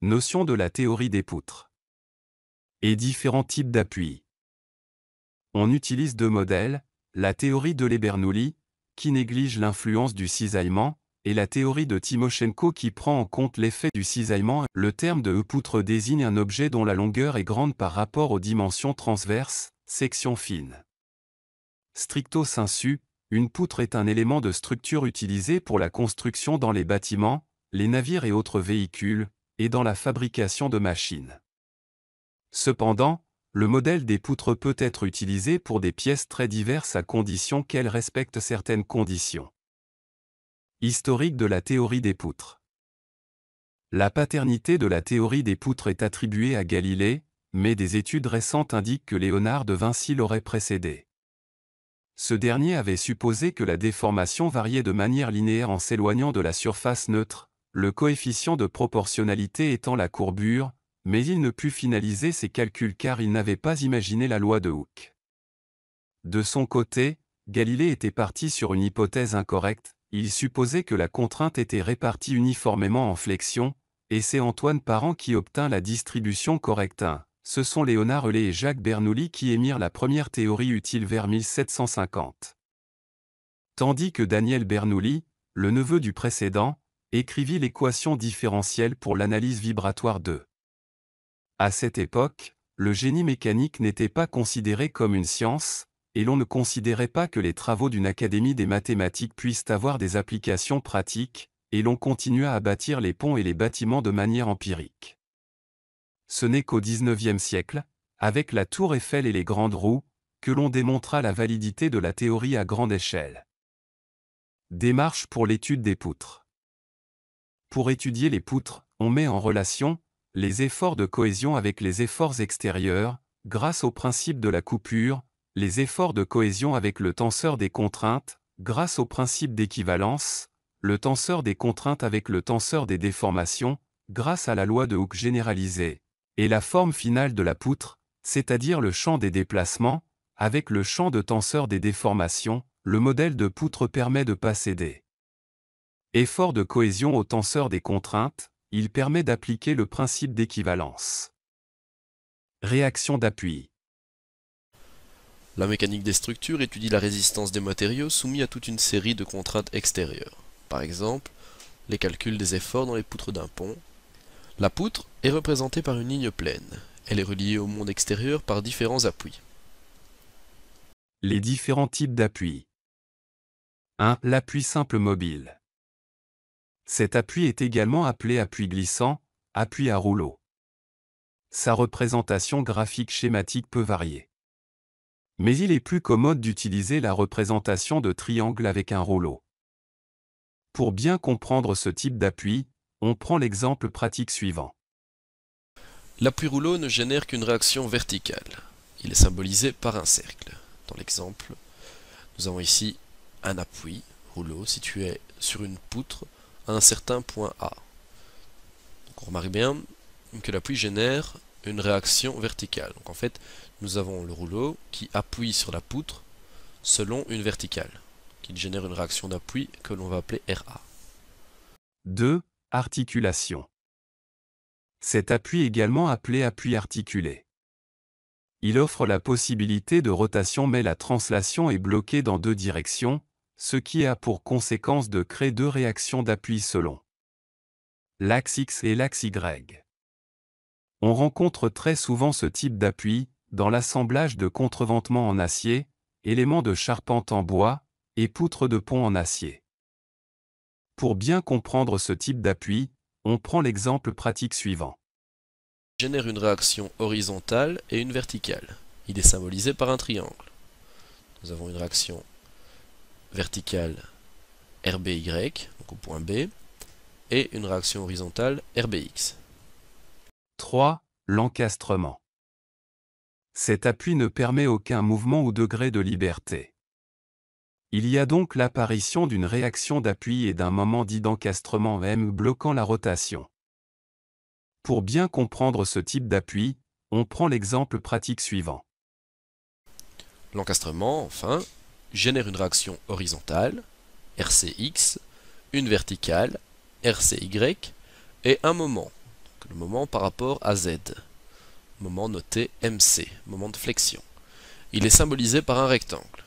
Notion de la théorie des poutres. Et différents types d'appui. On utilise deux modèles, la théorie de Bernoulli, qui néglige l'influence du cisaillement, et la théorie de Timoshenko qui prend en compte l'effet du cisaillement. Le terme de poutre désigne un objet dont la longueur est grande par rapport aux dimensions transverses, section fine. Stricto sensu, une poutre est un élément de structure utilisé pour la construction dans les bâtiments, les navires et autres véhicules, et dans la fabrication de machines. Cependant, le modèle des poutres peut être utilisé pour des pièces très diverses à condition qu'elles respectent certaines conditions. Historique de la théorie des poutres. La paternité de la théorie des poutres est attribuée à Galilée, mais des études récentes indiquent que Léonard de Vinci l'aurait précédé. Ce dernier avait supposé que la déformation variait de manière linéaire en s'éloignant de la surface neutre, le coefficient de proportionnalité étant la courbure, mais il ne put finaliser ses calculs car il n'avait pas imaginé la loi de Hooke. De son côté, Galilée était parti sur une hypothèse incorrecte, il supposait que la contrainte était répartie uniformément en flexion, et c'est Antoine Parent qui obtint la distribution correcte. Ce sont Léonard Euler et Jacques Bernoulli qui émirent la première théorie utile vers 1750. Tandis que Daniel Bernoulli, le neveu du précédent, écrivit l'équation différentielle pour l'analyse vibratoire de. À cette époque, le génie mécanique n'était pas considéré comme une science, et l'on ne considérait pas que les travaux d'une académie des mathématiques puissent avoir des applications pratiques, et l'on continua à bâtir les ponts et les bâtiments de manière empirique. Ce n'est qu'au XIXe siècle, avec la tour Eiffel et les grandes roues, que l'on démontra la validité de la théorie à grande échelle. Démarche pour l'étude des poutres. Pour étudier les poutres, on met en relation les efforts de cohésion avec les efforts extérieurs, grâce au principe de la coupure, les efforts de cohésion avec le tenseur des contraintes, grâce au principe d'équivalence, le tenseur des contraintes avec le tenseur des déformations, grâce à la loi de Hooke généralisée, et la forme finale de la poutre, c'est-à-dire le champ des déplacements, avec le champ de tenseur des déformations. Le modèle de poutre permet de passer des efforts de cohésion au tenseur des contraintes, il permet d'appliquer le principe d'équivalence. Réaction d'appui. La mécanique des structures étudie la résistance des matériaux soumis à toute une série de contraintes extérieures. Par exemple, les calculs des efforts dans les poutres d'un pont. La poutre est représentée par une ligne pleine. Elle est reliée au monde extérieur par différents appuis. Les différents types d'appui. 1. L'appui simple mobile. Cet appui est également appelé appui glissant, appui à rouleau. Sa représentation graphique schématique peut varier. Mais il est plus commode d'utiliser la représentation de triangle avec un rouleau. Pour bien comprendre ce type d'appui, on prend l'exemple pratique suivant. L'appui rouleau ne génère qu'une réaction verticale. Il est symbolisé par un cercle. Dans l'exemple, nous avons ici un appui rouleau situé sur une poutre à un certain point A. Donc on remarque bien que l'appui génère une réaction verticale. Donc en fait, nous avons le rouleau qui appuie sur la poutre selon une verticale, qui génère une réaction d'appui que l'on va appeler RA. 2. Articulation. Cet appui est également appelé appui articulé. Il offre la possibilité de rotation mais la translation est bloquée dans deux directions, ce qui a pour conséquence de créer deux réactions d'appui selon l'axe X et l'axe Y. On rencontre très souvent ce type d'appui dans l'assemblage de contreventements en acier, éléments de charpente en bois et poutres de pont en acier. Pour bien comprendre ce type d'appui, on prend l'exemple pratique suivant. Génère une réaction horizontale et une verticale. Il est symbolisé par un triangle. Nous avons une réaction verticale RBY, donc au point B, et une réaction horizontale RBX. 3. L'encastrement. Cet appui ne permet aucun mouvement ou degré de liberté. Il y a donc l'apparition d'une réaction d'appui et d'un moment dit d'encastrement M bloquant la rotation. Pour bien comprendre ce type d'appui, on prend l'exemple pratique suivant. L'encastrement, enfin, génère une réaction horizontale, RCX, une verticale, RCY, et un moment, le moment par rapport à Z. Moment noté MC, moment de flexion. Il est symbolisé par un rectangle.